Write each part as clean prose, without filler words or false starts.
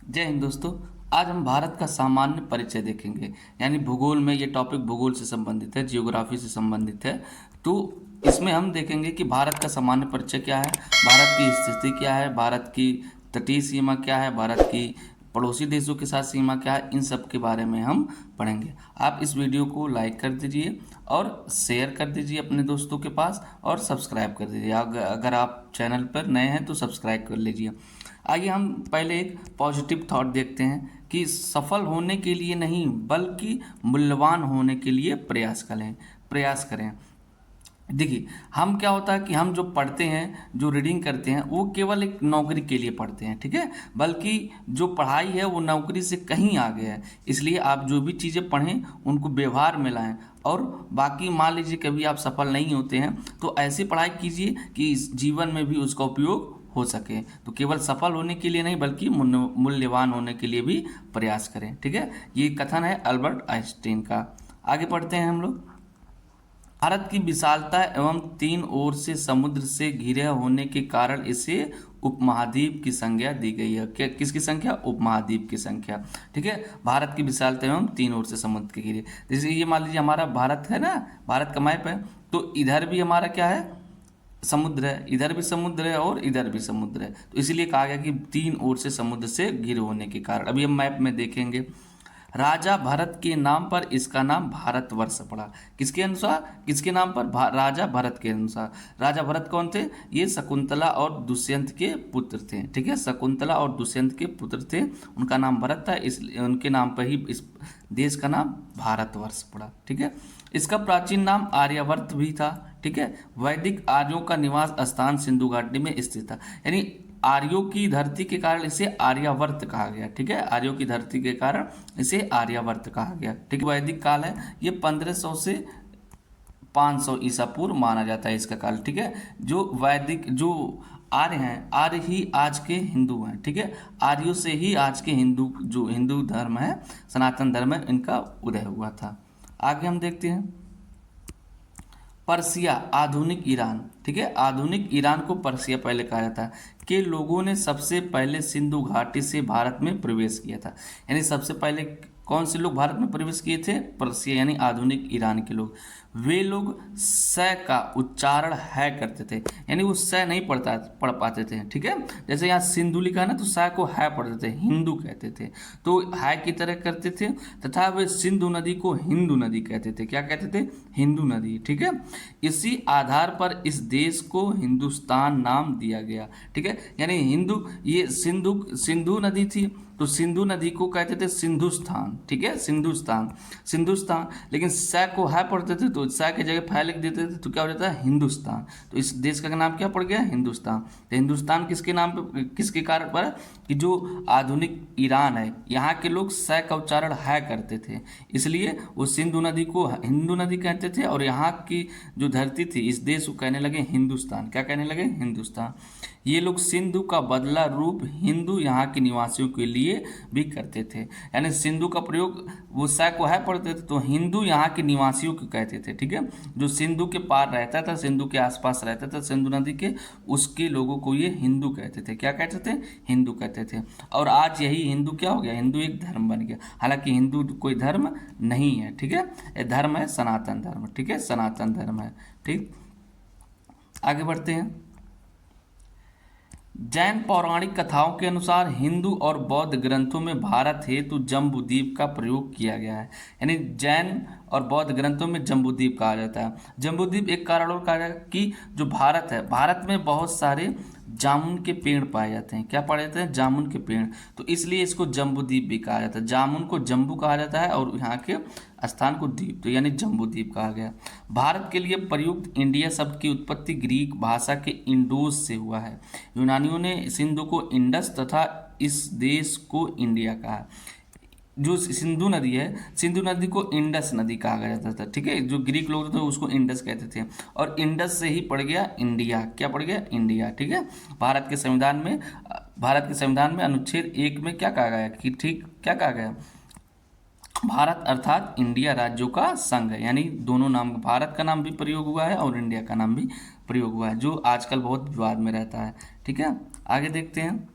जय हिंद दोस्तों। आज हम भारत का सामान्य परिचय देखेंगे। यानी भूगोल में ये टॉपिक भूगोल से संबंधित है, जियोग्राफी से संबंधित है। तो इसमें हम देखेंगे कि भारत का सामान्य परिचय क्या है, भारत की स्थिति क्या है, भारत की तटीय सीमा क्या है, भारत की पड़ोसी देशों के साथ सीमा क्या है, इन सब के बारे में हम पढ़ेंगे। आप इस वीडियो को लाइक कर दीजिए और शेयर कर दीजिए अपने दोस्तों के पास और सब्सक्राइब कर दीजिए। अगर आप चैनल पर नए हैं तो सब्सक्राइब कर लीजिए। आइए हम पहले एक पॉजिटिव थॉट देखते हैं कि सफल होने के लिए नहीं बल्कि मूल्यवान होने के लिए प्रयास करें। देखिए, हम क्या होता है कि हम जो पढ़ते हैं, जो रीडिंग करते हैं, वो केवल एक नौकरी के लिए पढ़ते हैं, ठीक है। बल्कि जो पढ़ाई है वो नौकरी से कहीं आगे है। इसलिए आप जो भी चीज़ें पढ़ें उनको व्यवहार में लाएं। और बाकी मान लीजिए कभी आप सफल नहीं होते हैं तो ऐसी पढ़ाई कीजिए कि इस जीवन में भी उसका उपयोग हो सके। तो केवल सफल होने के लिए नहीं बल्कि मूल्यवान होने के लिए भी प्रयास करें, ठीक है। ये कथन है अल्बर्ट आइंस्टीन का। आगे पढ़ते हैं हम लोग। भारत की विशालता एवं तीन ओर से समुद्र से घिरे होने के कारण इसे उपमहाद्वीप की संज्ञा दी गई है। क्या किसकी संख्या? उपमहाद्वीप की संख्या, ठीक है। भारत की विशालता एवं तीन ओर से समुद्र के घिरे, जैसे ये मान लीजिए हमारा भारत है ना, भारत का मैप है, तो इधर भी हमारा क्या है? समुद्र है, इधर भी समुद्र है और इधर भी समुद्र है। तो इसीलिए कहा गया कि तीन ओर से समुद्र से घिरे होने के कारण। अभी हम मैप में देखेंगे। राजा भरत के नाम पर इसका नाम भारतवर्ष पड़ा। किसके अनुसार? किसके नाम पर? राजा भरत के अनुसार। राजा भरत कौन थे? ये शकुंतला और दुष्यंत के पुत्र थे, ठीक है। शकुंतला और दुष्यंत के पुत्र थे, उनका नाम भरत था, इसलिए उनके नाम पर ही इस देश का नाम भारतवर्ष पड़ा, ठीक है। इसका प्राचीन नाम आर्यावर्त भी था, ठीक है। वैदिक आर्यों का निवास स्थान सिंधु घाटी में स्थित था। यानी आर्यों की धरती के कारण इसे आर्यावर्त कहा गया, ठीक है। आर्यों की धरती के कारण इसे आर्यावर्त कहा गया, ठीक है। वैदिक काल है ये 1500 से 500 ईसा पूर्व माना जाता है इसका काल, ठीक है। जो वैदिक जो आर्य हैं, आर्य ही आज के हिंदू हैं, ठीक है। आर्यों से ही आज के हिंदू, जो हिंदू धर्म है, सनातन धर्म है, इनका उदय हुआ था। आगे हम देखते हैं पर्सिया, आधुनिक ईरान, ठीक है। आधुनिक ईरान को पर्सिया पहले कहा जाता है, के लोगों ने सबसे पहले सिंधु घाटी से भारत में प्रवेश किया था। यानी सबसे पहले कौन से लोग भारत में प्रवेश किए थे? पर्सिया यानी आधुनिक ईरान के लोग। वे लोग स का उच्चारण है करते थे, यानी वो स नहीं पढ़ पाते थे, ठीक है। जैसे यहाँ सिंधु लिखा है ना, तो स को है पढ़ते थे, हिंदू कहते थे, तो है की तरह करते थे। तथा वे सिंधु नदी को हिंदू नदी कहते थे। क्या कहते थे? हिंदू नदी, ठीक है। इसी आधार पर इस देश को हिंदुस्तान नाम दिया गया, ठीक है। यानी हिंदू, ये सिंधु सिंधु नदी थी तो सिंधु नदी को कहते थे सिंधुस्तान, ठीक है। सिंधुस्तान, लेकिन स को है पढ़ते थे तो स की जगह फै लिख देते थे तो क्या हो जाता है? हिंदुस्तान। तो इस देश का नाम क्या पड़ गया? हिंदुस्तान। तो हिंदुस्तान किसके नाम पे, किसके कारण पर? कि जो आधुनिक ईरान है, यहाँ के लोग स का उच्चारण है करते थे, इसलिए वो सिंधु नदी को हिंदू नदी कहते थे। और यहाँ की जो धरती थी, इस देश को कहने लगे हिंदुस्तान। क्या कहने लगे? हिंदुस्तान। ये लोग सिंधु का बदला रूप हिंदू यहाँ के निवासियों के लिए भी करते थे। यानी सिंधु का प्रयोग, वो स को है पढ़ते थे तो हिंदू यहाँ के निवासियों को कहते थे, ठीक है। जो सिंधु के पार रहता था, सिंधु के आसपास रहता था, सिंधु नदी के, उसके लोगों को ये हिंदू कहते थे। क्या कहते थे? हिंदू कहते थे। और आज यही हिंदू क्या हो गया? हिंदू एक धर्म बन गया। हालांकि हिंदू कोई धर्म नहीं है, ठीक है। ये धर्म है सनातन धर्म, ठीक है, सनातन धर्म है, ठीक। आगे बढ़ते हैं। जैन पौराणिक कथाओं के अनुसार हिंदू और बौद्ध ग्रंथों में भारत हेतु जम्बूद्वीप का प्रयोग किया गया है। यानी जैन और बौद्ध ग्रंथों में जम्बूद्वीप कहा जाता है। जम्बूद्वीप एक कारण और कहा जाता है कि जो भारत है, भारत में बहुत सारे जामुन के पेड़ पाए जाते हैं। क्या पाए जाते हैं? जामुन के पेड़, तो इसलिए इसको जम्बूद्वीप भी कहा जाता है। जामुन को जम्बू कहा जाता है और यहाँ के स्थान को द्वीप, तो यानी जम्बूद्वीप कहा गया। भारत के लिए प्रयुक्त इंडिया शब्द की उत्पत्ति ग्रीक भाषा के इंडोस से हुआ है। यूनानियों ने सिंधु को इंडस तथा इस देश को इंडिया कहा। जो सिंधु नदी है, सिंधु नदी को इंडस नदी कहा जाता था, ठीक है। जो ग्रीक लोग थे उसको इंडस कहते थे और इंडस से ही पड़ गया इंडिया। क्या पड़ गया? इंडिया, ठीक है। भारत के संविधान में अनुच्छेद 1 में क्या कहा गया कि, ठीक, क्या कहा गया? भारत अर्थात इंडिया राज्यों का संघ है। यानी दोनों नाम, भारत का नाम भी प्रयोग हुआ है और इंडिया का नाम भी प्रयोग हुआ है, जो आजकल बहुत विवाद में रहता है, ठीक है। आगे देखते हैं।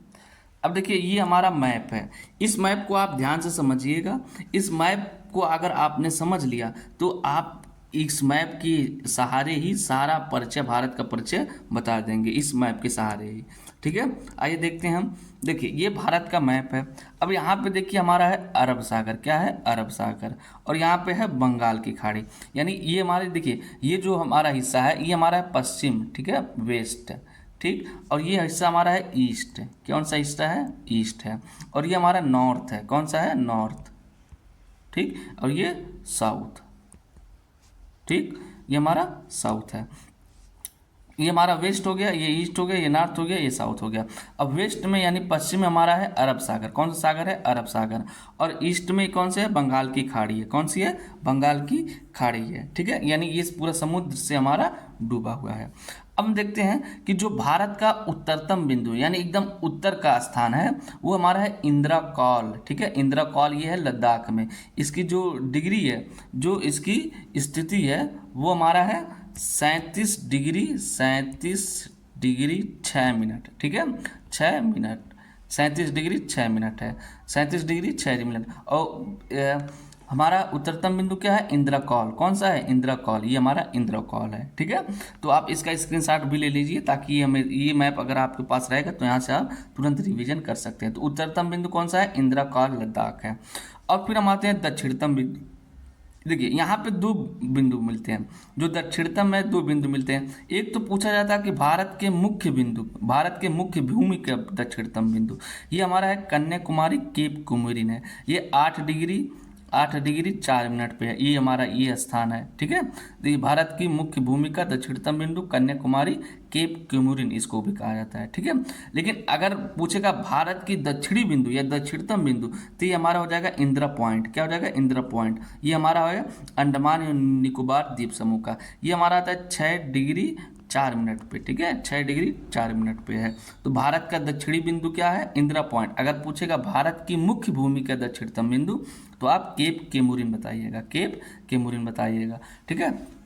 अब देखिए ये हमारा मैप है, इस मैप को आप ध्यान से समझिएगा। इस मैप को अगर आपने समझ लिया तो आप इस मैप के सहारे ही सारा परिचय, भारत का परिचय बता देंगे, इस मैप के सहारे ही। ठीक है, आइए देखते हैं हम। देखिए ये भारत का मैप है। अब यहाँ पे देखिए हमारा है अरब सागर, क्या है, अरब सागर, और यहाँ पे है बंगाल की खाड़ी। यानी ये हमारे, देखिए ये जो हमारा हिस्सा है ये हमारा है पश्चिम, ठीक है, वेस्ट, ठीक, और ये हिस्सा हमारा है ईस्ट। कौन सा हिस्सा है, ईस्ट है। और ये हमारा नॉर्थ है, कौन सा है, नॉर्थ, ठीक, और ये साउथ, ठीक, ये हमारा साउथ है। ये हमारा वेस्ट हो गया, ये ईस्ट हो गया, ये नॉर्थ हो गया, ये साउथ हो गया। अब वेस्ट में यानी पश्चिम में हमारा है अरब सागर, कौन सा सागर है, अरब सागर, और ईस्ट में कौन से है, बंगाल की खाड़ी है, कौन सी है, बंगाल की खाड़ी है, ठीक है, यानी ये पूरा समुद्र से हमारा डूबा हुआ है। अब हम देखते हैं कि जो भारत का उत्तरतम बिंदु यानी एकदम उत्तर का स्थान है वो हमारा है इंदिरा कॉल, ठीक है, इंदिरा कॉल ये है लद्दाख में। इसकी जो डिग्री है, जो इसकी स्थिति है वो हमारा है 37 डिग्री 6 मिनट, ठीक है, 6 मिनट, 37 डिग्री 6 मिनट है, 37 डिग्री 6 मिनट। और हमारा उत्तरतम बिंदु क्या है, इंदिरा कॉल, कौन सा है, इंदिरा कॉल, ये हमारा इंदिरा कॉल है, ठीक है। तो आप इसका स्क्रीनशॉट भी ले लीजिए ताकि ये हमें, ये मैप अगर आपके पास रहेगा तो यहाँ से आप तुरंत रिवीजन कर सकते हैं। तो उत्तरतम बिंदु कौन सा है, इंदिरा कॉल लद्दाख है। और फिर हम आते हैं दक्षिणतम बिंदु। देखिए यहाँ पे दो बिंदु मिलते हैं, जो दक्षिणतम में दो बिंदु मिलते हैं। एक तो पूछा जाता है कि भारत के मुख्य बिंदु, भारत के मुख्य भूमि का दक्षिणतम बिंदु, ये हमारा है कन्याकुमारी केप कुमुरिन है। ये 8 डिग्री 4 मिनट पे है, ये हमारा ये स्थान है, ठीक है। तो ये भारत की मुख्य भूमि का दक्षिणतम बिंदु कन्याकुमारी केप कुमुरिन इसको भी कहा जाता है, ठीक है। लेकिन अगर पूछेगा भारत की दक्षिणी बिंदु या दक्षिणतम बिंदु तो ये हमारा हो जाएगा इंदिरा पॉइंट, क्या हो जाएगा, इंदिरा पॉइंट। ये हमारा होगा अंडमान एवं निकोबार द्वीप समूह का, ये हमारा आता है 6 डिग्री 4 मिनट पे, ठीक है, 6 डिग्री 4 मिनट पे है। तो भारत का दक्षिणी बिंदु क्या है, इंदिरा पॉइंट। अगर पूछेगा भारत की मुख्य भूमि का दक्षिणतम बिंदु तो आप केप केमुरिन बताइएगा, केप केमुरिन बताइएगा, ठीक है।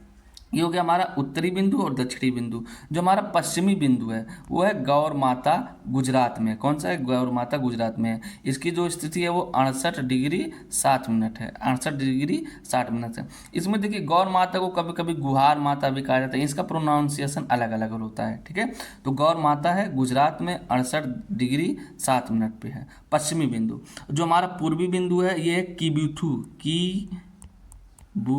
ये हो गया हमारा उत्तरी बिंदु और दक्षिणी बिंदु। जो हमारा पश्चिमी बिंदु है वो है गौर माता गुजरात में, कौन सा है, गौर माता गुजरात में है। इसकी जो स्थिति है वो 68 डिग्री 7 मिनट है, 68 डिग्री 7 मिनट है। इसमें देखिए गौर माता को कभी कभी गुहार माता भी कहा जाता है, इसका प्रोनाउंसिएशन अलग अलग होता है, ठीक है। तो गौर माता है गुजरात में 68 डिग्री 7 मिनट पे है पश्चिमी बिंदु। जो हमारा पूर्वी बिंदु है ये है किबुथु, बू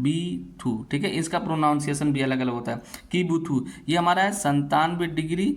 बी थू, ठीक है, इसका प्रोनाउंसिएशन भी अलग अलग होता है, की बुथू। ये हमारा है 97 डिग्री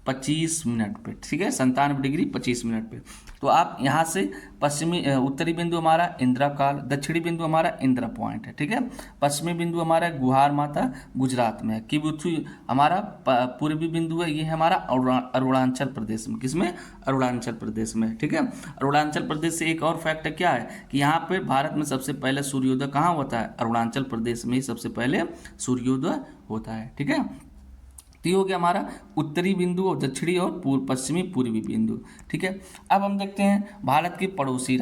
25 मिनट पे, ठीक है, 97 डिग्री 25 मिनट पे। तो आप यहाँ से पश्चिमी उत्तरी बिंदु हमारा इंदिरा काल, दक्षिणी बिंदु हमारा इंदिरा पॉइंट है, ठीक है। पश्चिमी बिंदु हमारा गुहार माता गुजरात में है। किबुथु हमारा पूर्वी बिंदु है, ये है हमारा अरुणाचल प्रदेश में, किसमें, अरुणाचल प्रदेश में, ठीक है। अरुणाचल प्रदेश से एक और फैक्ट क्या है कि यहाँ पे भारत में सबसे पहले सूर्योदय कहाँ होता है, अरुणाचल प्रदेश में ही सबसे पहले सूर्योदय होता है, ठीक है। तो ये हो गया हमारा उत्तरी बिंदु और दक्षिणी और पश्चिमी पूर्वी बिंदु, ठीक है। अब हम देखते हैं भारत के पड़ोसी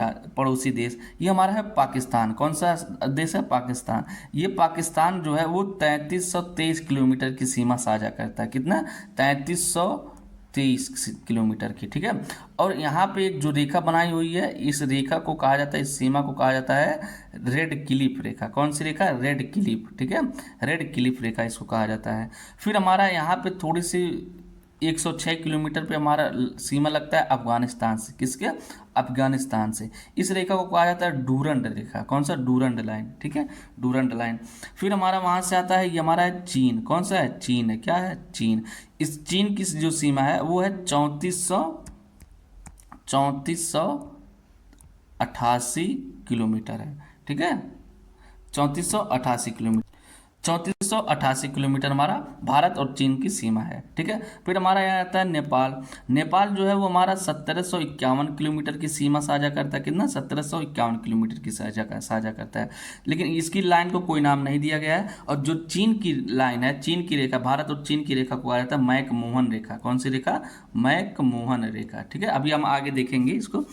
देश, ये हमारा है पाकिस्तान। कौन सा देश है, पाकिस्तान। ये पाकिस्तान जो है वो 3323 किलोमीटर की सीमा साझा करता है, कितना, 3323 किलोमीटर की, ठीक है। और यहाँ पे एक जो रेखा बनाई हुई है, इस रेखा को कहा जाता है, इस सीमा को कहा जाता है रेड क्लिफ रेखा। कौन सी रेखा, रेड क्लिफ, ठीक है, रेड क्लिफ रेखा इसको कहा जाता है। फिर हमारा यहाँ पे थोड़ी सी 106 किलोमीटर पे हमारा सीमा लगता है अफगानिस्तान से, किसके, अफगानिस्तान से। इस रेखा को कहा जाता है डूरंड रेखा, कौन सा, डूरंड लाइन, ठीक है, डूरंड लाइन। फिर हमारा वहाँ से आता है, ये हमारा है चीन, कौन सा है, चीन है, क्या है, चीन। इस चीन की जो सीमा है वो है 3488 किलोमीटर है, ठीक है, 3488 किलोमीटर, 3488 किलोमीटर हमारा भारत और चीन की सीमा है, ठीक है। फिर हमारा यहाँ आता है नेपाल। नेपाल जो है वो हमारा 1751 किलोमीटर की सीमा साझा करता है, कितना, 1751 किलोमीटर की साझा करता है। लेकिन इसकी लाइन को कोई नाम नहीं दिया गया है। और जो चीन की लाइन है, चीन की रेखा, भारत और चीन की रेखा को कहा जाता है मैकमोहन रेखा। कौन सी रेखा, मैकमोहन रेखा, ठीक है। अभी हम आगे देखेंगे इसको।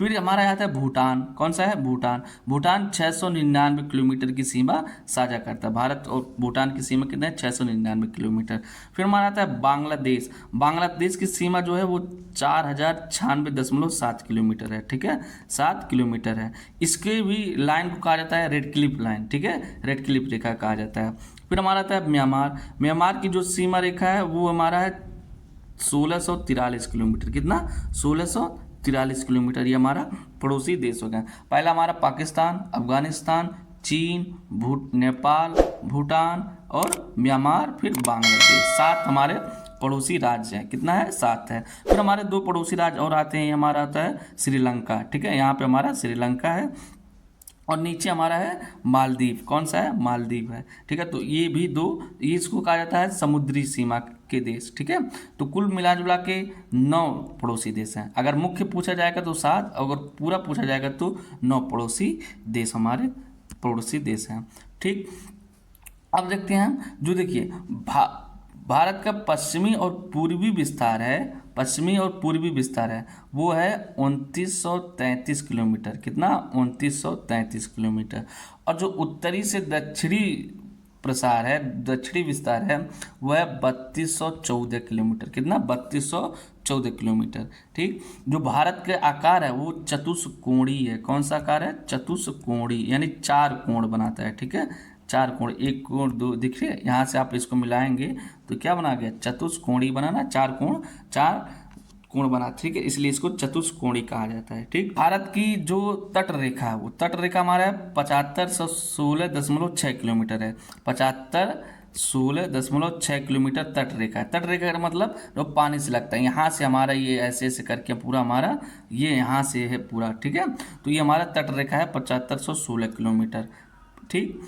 फिर हमारा आता है भूटान। कौन सा है? भूटान। भूटान 699 किलोमीटर की सीमा साझा करता है। भारत और भूटान की सीमा कितने हैं? 699 किलोमीटर। फिर हमारा आता है बांग्लादेश। बांग्लादेश की सीमा जो है वो 4096.7 किलोमीटर है, ठीक है, 7 किलोमीटर है। इसके भी लाइन को कहा जाता है रेड क्लिफ लाइन, ठीक है, रेड क्लिफ रेखा कहा जाता है। फिर हमारा आता है म्यांमार। म्यांमार की जो सीमा रेखा है वो हमारा है 1643 किलोमीटर। कितना? 1643 किलोमीटर। ये हमारा पड़ोसी देश हो गया। पहला हमारा पाकिस्तान, अफगानिस्तान, चीन, नेपाल, भूटान और म्यांमार, फिर बांग्लादेश। 7 हमारे पड़ोसी राज्य हैं। कितना है? 7 है। फिर हमारे 2 पड़ोसी राज्य और आते हैं। हमारा आता है श्रीलंका, ठीक है, यहाँ पे हमारा श्रीलंका है। और नीचे हमारा है मालदीव। कौन सा है? मालदीव है, ठीक है। तो ये भी 2, ये इसको कहा जाता है समुद्री सीमा के देश, ठीक है। तो कुल मिला जुला के 9 पड़ोसी देश हैं। अगर मुख्य पूछा जाएगा तो 7, अगर पूरा पूछा जाएगा तो 9 पड़ोसी देश हमारे पड़ोसी देश हैं, ठीक। अब देखते हैं हम, जो देखिए भारत का पश्चिमी और पूर्वी विस्तार है, पश्चिमी और पूर्वी विस्तार है, वो है 2933 किलोमीटर। कितना? 2933 किलोमीटर। और जो उत्तरी से दक्षिणी प्रसार है, दक्षिणी विस्तार है, वह है 3214 किलोमीटर। कितना? 3214 किलोमीटर, ठीक। जो भारत के आकार है वो चतुष्कोणीय है। कौन सा आकार है? चतुष्कोणीय, यानी 4 कोण बनाता है, ठीक है, 4 कोण, 1 कोण 2, दिख रही है, यहाँ से आप इसको मिलाएंगे तो क्या बना गया? चतुष्कोणीय बनाना, 4 कोण, 4 कोण बना, ठीक है, इसलिए इसको चतुष्कोणीय कहा जाता है, ठीक। भारत की जो तट रेखा है वो तट रेखा हमारा है 7516.6 किलोमीटर है। 7516.6 किलोमीटर तट रेखा है। तट रेखा का मतलब जो पानी से लगता है, यहाँ से हमारा ये ऐसे ऐसे करके पूरा हमारा ये यहाँ से है पूरा, ठीक है। तो ये हमारा तट रेखा है 7516 किलोमीटर, ठीक।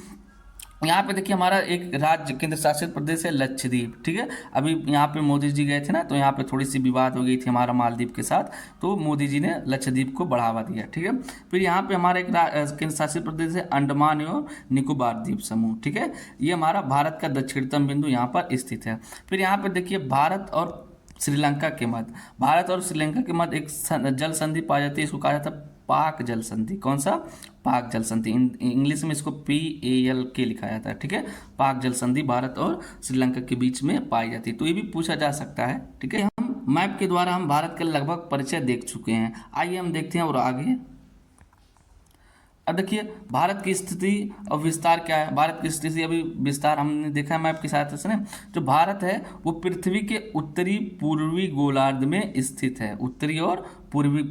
यहाँ पे देखिए हमारा एक राज्य केंद्र शासित प्रदेश है लक्षद्वीप, ठीक है। अभी यहाँ पे मोदी जी गए थे ना, तो यहाँ पे थोड़ी सी विवाद हो गई थी हमारा मालदीव के साथ, तो मोदी जी ने लक्षद्वीप को बढ़ावा दिया, ठीक है। फिर यहाँ पे हमारा एक केंद्र शासित प्रदेश है अंडमान एवं निकोबार द्वीप समूह, ठीक है। ये हमारा भारत का दक्षिणतम बिंदु यहाँ पर स्थित है। फिर यहाँ पे देखिए भारत और श्रीलंका के मध्य, भारत और श्रीलंका के मध्य एक जल संधि पाई जाती है, इसको कहा जाता है पाक जल संधि। कौन सा? पाक जल संधि। इंग्लिश में इसको PALK लिखा जाता है, ठीक है। पाक जल संधि भारत और श्रीलंका के बीच में पाई जाती है, तो ये भी पूछा जा सकता है, ठीक है। हम मैप के द्वारा हम भारत का लगभग परिचय देख चुके हैं। आइए हम देखते हैं और आगे। अब देखिए भारत की स्थिति और विस्तार क्या है। भारत की स्थिति अभी विस्तार हमने देखा है मैप की सहायता से ना। जो भारत है वो पृथ्वी के उत्तरी पूर्वी गोलार्ध में स्थित है, उत्तरी और पूर्वी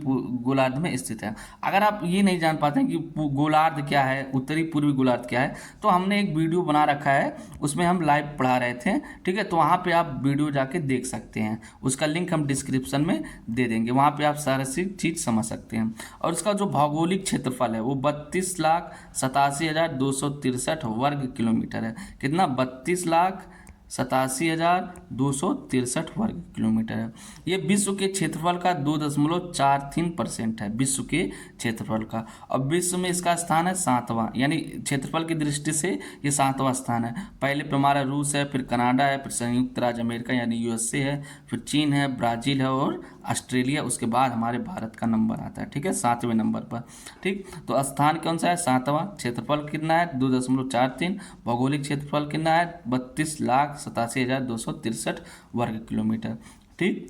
गोलार्ध में स्थित है। अगर आप ये नहीं जान पाते हैं कि गोलार्ध क्या है, उत्तरी पूर्वी गोलार्ध क्या है, तो हमने एक वीडियो बना रखा है, उसमें हम लाइव पढ़ा रहे थे, ठीक है। तो वहाँ पे आप वीडियो जाके देख सकते हैं, उसका लिंक हम डिस्क्रिप्शन में दे देंगे, वहाँ पे आप सारा चीज़ समझ सकते हैं। और इसका जो भौगोलिक क्षेत्रफल है वो 32,87,263 वर्ग किलोमीटर है। कितना? 32,87,263 वर्ग किलोमीटर है। ये विश्व के क्षेत्रफल का 2.43% है, विश्व के क्षेत्रफल का। और विश्व में इसका स्थान है 7वां, यानी क्षेत्रफल की दृष्टि से ये 7वां स्थान है। पहले पे हमारा रूस है, फिर कनाडा है, फिर संयुक्त राज्य अमेरिका यानी USA है, फिर चीन है, ब्राज़ील है और ऑस्ट्रेलिया, उसके बाद हमारे भारत का नंबर आता है, ठीक है, 7वें नंबर पर, ठीक। तो स्थान कौन सा है? 7वां। क्षेत्रफल कितना है? 2.43। भौगोलिक क्षेत्रफल कितना है? 32,87,263 वर्ग किलोमीटर, ठीक।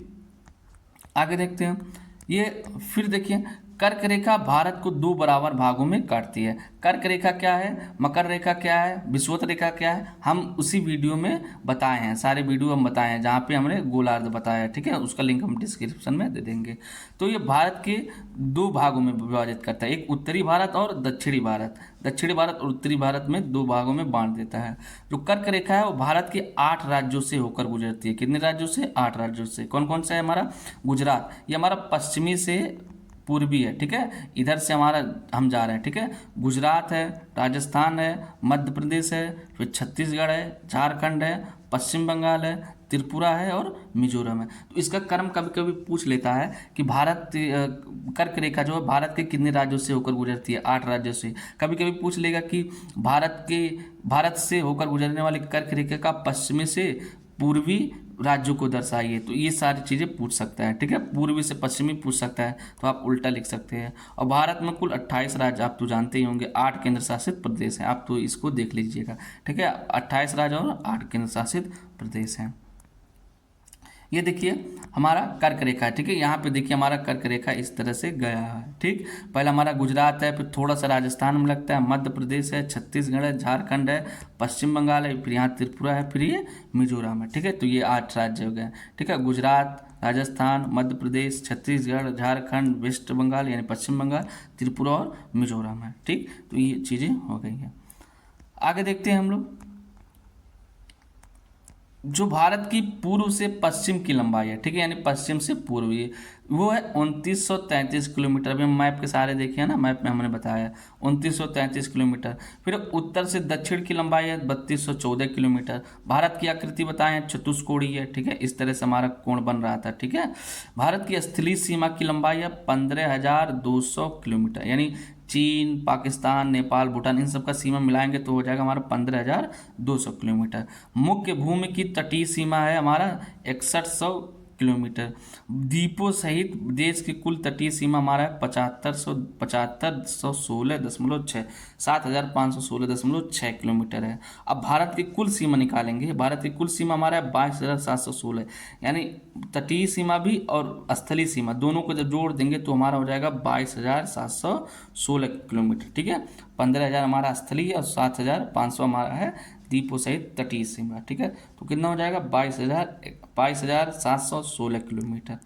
आगे देखते हैं ये। फिर देखिए कर्क रेखा भारत को 2 बराबर भागों में काटती है। कर्क रेखा क्या है, मकर रेखा क्या है, विषुवत रेखा क्या है, हम उसी वीडियो में बताए हैं, सारे वीडियो हम बताए हैं जहाँ पे हमने गोलार्ध बताया, ठीक है, उसका लिंक हम डिस्क्रिप्शन में दे देंगे। तो ये भारत के 2 भागों में विभाजित करता है, एक उत्तरी भारत और दक्षिणी भारत। दक्षिणी भारत और उत्तरी भारत में 2 भागों में बांट देता है। जो कर्क रेखा है वो भारत के 8 राज्यों से होकर गुजरती है। कितने राज्यों से? 8 राज्यों से। कौन कौन सा है? हमारा गुजरात, ये हमारा पश्चिमी से पूर्वी है, ठीक है, इधर से हमारा हम जा रहे हैं, ठीक है। गुजरात है, राजस्थान है, मध्य प्रदेश है, फिर छत्तीसगढ़ है, झारखंड है, पश्चिम बंगाल है, त्रिपुरा है और मिजोरम है। तो इसका क्रम कभी कभी पूछ लेता है कि भारत कर्क रेखा जो है भारत के कितने राज्यों से होकर गुजरती है? 8 राज्यों से। कभी कभी पूछ लेगा कि भारत से होकर गुजरने वाली कर्क रेखा का पश्चिमी से पूर्वी राज्यों को दर्शाइए, तो ये सारी चीज़ें पूछ सकता है। ठीक है, पूर्वी से पश्चिमी पूछ सकता है, तो आप उल्टा लिख सकते हैं। और भारत में कुल 28 राज्य, आप तो जानते ही होंगे, 8 केंद्र शासित प्रदेश हैं, आप तो इसको देख लीजिएगा। ठीक है, 28 राज्य और 8 केंद्र शासित प्रदेश हैं। ये देखिए हमारा कर्क रेखा है। ठीक है, यहाँ पे देखिए हमारा कर्क रेखा इस तरह से गया है। ठीक, पहला हमारा गुजरात है, फिर थोड़ा सा राजस्थान में लगता है, मध्य प्रदेश है, छत्तीसगढ़ है, झारखंड है, पश्चिम बंगाल है, फिर यहाँ त्रिपुरा है, फिर ये मिजोरम है। ठीक है, तो ये 8 राज्य हो गए। ठीक है, गुजरात, राजस्थान, मध्य प्रदेश, छत्तीसगढ़, झारखंड, वेस्ट बंगाल यानी पश्चिम बंगाल, त्रिपुरा और मिजोरम है। ठीक, तो ये चीज़ें हो गई हैं। आगे देखते हैं हम लोग, जो भारत की पूर्व से पश्चिम की लंबाई है। ठीक है, यानी पश्चिम से पूर्व, ये वो है 2933 किलोमीटर। अभी हम मैप के सहारे देखिए ना, मैप में हमने बताया 2933 किलोमीटर। फिर उत्तर से दक्षिण की लंबाई है 3214 किलोमीटर। भारत की आकृति बताएं चतुष्कोणीय है। ठीक है, इस तरह से हमारा कोण बन रहा था। ठीक है, भारत की स्थलीय सीमा की लंबाई है 15,200 किलोमीटर, यानी चीन, पाकिस्तान, नेपाल, भूटान, इन सब का सीमा मिलाएंगे तो हो जाएगा हमारा 15,200 किलोमीटर। मुख्य भूमि की तटीय सीमा है हमारा 6100 किलोमीटर। द्वीपों सहित देश की कुल तटीय सीमा हमारा है 7516.6, 7516.6 किलोमीटर है। अब भारत की कुल सीमा निकालेंगे। भारत की कुल सीमा हमारा है 22,716, यानी तटीय सीमा भी और स्थलीय सीमा दोनों को जब जोड़ देंगे तो हमारा हो जाएगा 22,716 किलोमीटर। ठीक है, 15,000 हमारा स्थलीय और 7,500 हमारा है द्वीपों सहित तटीय सीमा। ठीक है, तो कितना हो जाएगा 22,716 किलोमीटर।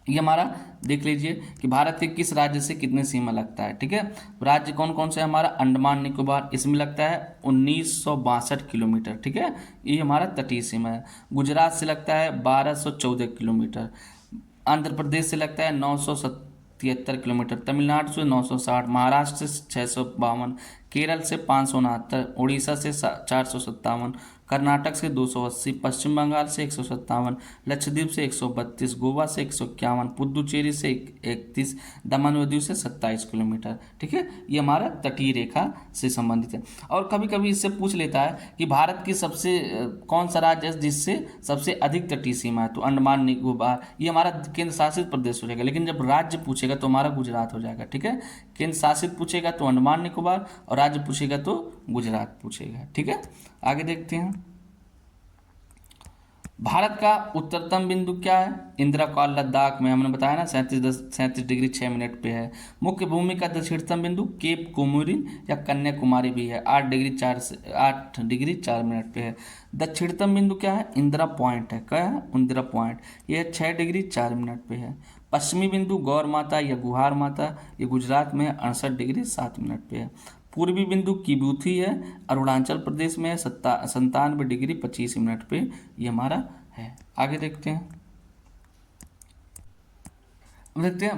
ये हमारा देख लीजिए कि भारत के किस राज्य से कितने सीमा लगता है। ठीक है, राज्य कौन कौन से है हमारा, अंडमान निकोबार, इसमें लगता है 1962 किलोमीटर। ठीक है, ये हमारा तटीय सीमा है। गुजरात से लगता है 1214 किलोमीटर। आंध्र प्रदेश से लगता है 973 किलोमीटर। तमिलनाडु से 960, महाराष्ट्र से 652, केरल से 569, उड़ीसा से 457, कर्नाटक से 280, पश्चिम बंगाल से 157, लक्षद्वीप से 132, गोवा से 151, पुदुचेरी से 31, दमन व दीव से 27 किलोमीटर। ठीक है, ये हमारा तटीय रेखा से संबंधित है। और कभी कभी इससे पूछ लेता है कि भारत की सबसे कौन सा राज्य है जिससे सबसे अधिक तटीय सीमा है, तो अंडमान निकोबार, ये हमारा केंद्र शासित प्रदेश हो जाएगा। लेकिन जब राज्य पूछेगा तो हमारा गुजरात हो जाएगा। ठीक है, केंद्र शासित पूछेगा तो अंडमान निकोबार, और राज्य पूछेगा तो गुजरात पूछेगा। ठीक है, आगे देखते हैं। भारत का उत्तरतम बिंदु क्या है, इंदिरा कॉल लद्दाख में, हमने बताया ना 37 डिग्री 6 मिनट पे है। मुख्य भूमि का दक्षिणतम बिंदु केप कोमोरिन या कन्याकुमारी भी है, 8 डिग्री 4 मिनट पे है। दक्षिणतम बिंदु क्या है, इंदिरा पॉइंट है। क्या है, इंदिरा पॉइंट, यह 6 डिग्री 4 मिनट पे है। पश्चिमी बिंदु गौर माता या गुहार माता, ये गुजरात में 68 डिग्री 7 मिनट पे है। पूर्वी बिंदु किबूथी है, अरुणाचल प्रदेश में है, 97 डिग्री 25 मिनट पे ये हमारा है। आगे देखते हैं।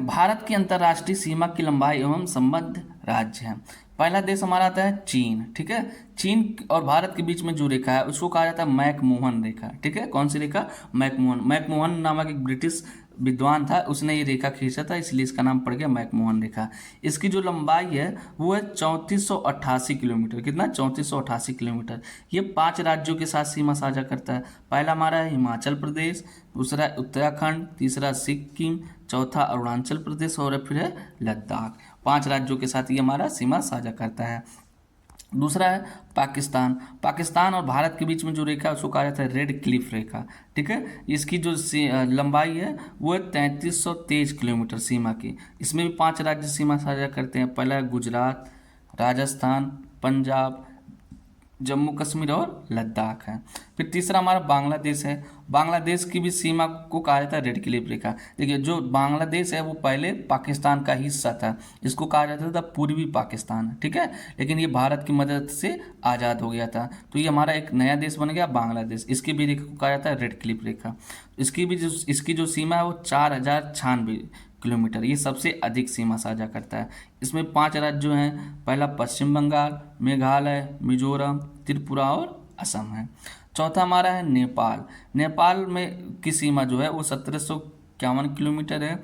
भारत की अंतर्राष्ट्रीय सीमा की लंबाई एवं संबद्ध राज्य है। पहला देश हमारा आता है चीन। ठीक है, चीन और भारत के बीच में जो रेखा है उसको कहा जाता है मैकमोहन रेखा। ठीक है, कौन सी रेखा, मैकमोहन नामक एक ब्रिटिश विद्वान था, उसने ये रेखा खींचा था, इसलिए इसका नाम पड़ गया मैकमोहन रेखा। इसकी जो लंबाई है वो है 3488 किलोमीटर। कितना, 3488 किलोमीटर। ये 5 राज्यों के साथ सीमा साझा करता है। पहला हमारा है हिमाचल प्रदेश, दूसरा उत्तराखंड, तीसरा सिक्किम, चौथा अरुणाचल प्रदेश और फिर है लद्दाख। 5 राज्यों के साथ ये हमारा सीमा साझा करता है। दूसरा है पाकिस्तान और भारत के बीच में जो रेखा है उसको कहा जाता है रेड क्लिफ रेखा। ठीक है, इसकी जो लंबाई है वो है 3323 किलोमीटर सीमा की। इसमें भी 5 राज्य सीमा साझा करते हैं। पहला है गुजरात, राजस्थान, पंजाब, जम्मू कश्मीर और लद्दाख है। फिर तीसरा हमारा बांग्लादेश है। बांग्लादेश की भी सीमा को कहा जाता है रेड क्लिफ रेखा। देखिए, जो बांग्लादेश है वो पहले पाकिस्तान का हिस्सा था, इसको कहा जाता था पूर्वी पाकिस्तान। ठीक है, लेकिन ये भारत की मदद से आज़ाद हो गया था, तो ये हमारा एक नया देश बन गया बांग्लादेश। इसकी भी रेखा को कहा जाता है रेड क्लिफ रेखा। इसकी जो सीमा है वो 4096 किलोमीटर, ये सबसे अधिक सीमा साझा करता है। इसमें 5 राज्य हैं। पहला पश्चिम बंगाल, मेघालय, मिजोरम, त्रिपुरा और असम है। चौथा हमारा है नेपाल में की सीमा जो है वो 1751 किलोमीटर है।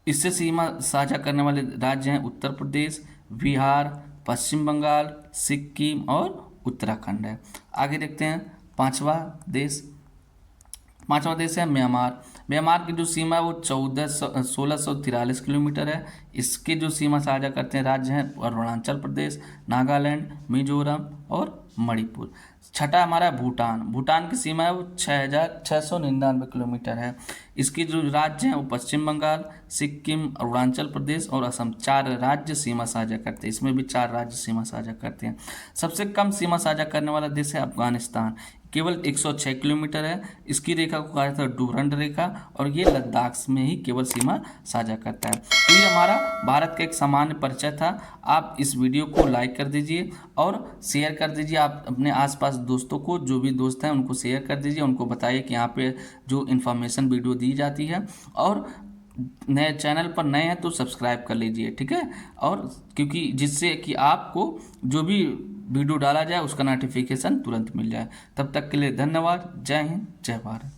इससे सीमा साझा करने वाले राज्य हैं उत्तर प्रदेश, बिहार, पश्चिम बंगाल, सिक्किम और उत्तराखंड है। आगे देखते हैं 5वां देश पांचवा देश है म्यांमार। म्यांमार की जो सीमा है वो 1643 किलोमीटर है। इसके जो सीमा साझा करते हैं राज्य हैं अरुणाचल प्रदेश, नागालैंड, मिजोरम और मणिपुर। छठा हमारा है भूटान। भूटान की सीमा है वो 6699 किलोमीटर है। इसके जो राज्य हैं वो पश्चिम बंगाल, सिक्किम, अरुणाचल प्रदेश और असम, 4 राज्य सीमा साझा करते हैं। इसमें भी 4 राज्य सीमा साझा करते हैं। सबसे कम सीमा साझा करने वाला देश है अफगानिस्तान, केवल 106 किलोमीटर है। इसकी रेखा को कहा जाता है डूरंड रेखा, और ये लद्दाख में ही केवल सीमा साझा करता है। तो ये हमारा भारत का एक सामान्य परिचय था। आप इस वीडियो को लाइक कर दीजिए और शेयर कर दीजिए। आप अपने आसपास दोस्तों को, जो भी दोस्त हैं उनको शेयर कर दीजिए, उनको बताइए कि यहाँ पे जो इन्फॉर्मेशन वीडियो दी जाती है। और नए चैनल पर नए हैं तो सब्सक्राइब कर लीजिए, ठीक है। और क्योंकि जिससे कि आपको जो भी वीडियो डाला जाए उसका नोटिफिकेशन तुरंत मिल जाए। तब तक के लिए धन्यवाद। जय हिंद, जय भारत।